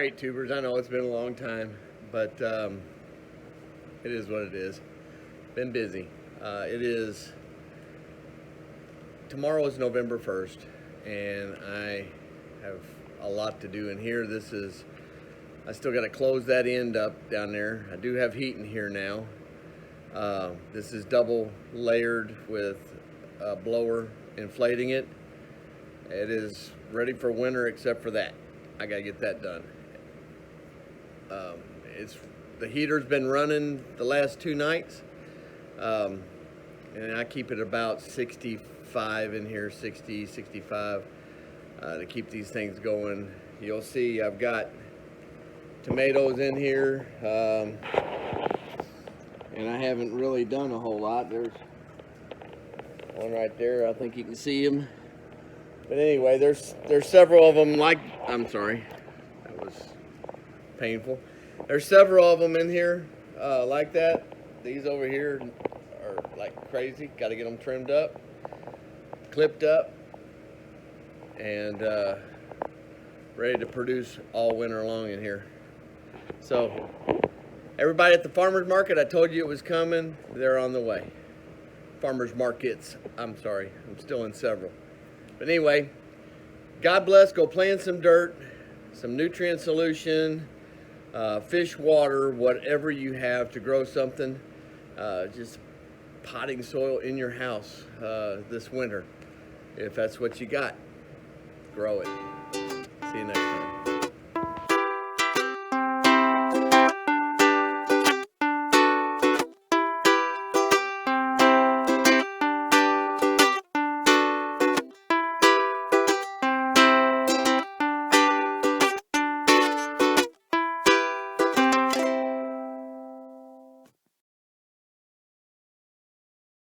right, tubers. I know it's been a long time, but it is what it is. Been busy. Tomorrow is November 1st, and I have a lot to do in here. I still got to close that end up down there. I do have heat in here now. This is double layered with a blower inflating it. It is ready for winter except for that. I got to get that done. The heater's been running the last 2 nights, and I keep it about 65 in here, 60, 65, to keep these things going. You'll see I've got tomatoes in here, and I haven't really done a whole lot. There's one right there. I think you can see him. But anyway, there's several of them. I'm sorry, that was painful. There's several of them in here like that. These over here are like crazy. Got to get them trimmed up, clipped up, and ready to produce all winter long in here. So everybody at the farmer's market, I told you it was coming. They're on the way. Farmer's markets. I'm sorry. I'm still in several. But anyway, God bless. Go play in some dirt, some nutrient solution, fish water, whatever you have to grow something. Just potting soil in your house this winter. If that's what you got, grow it. See you next time.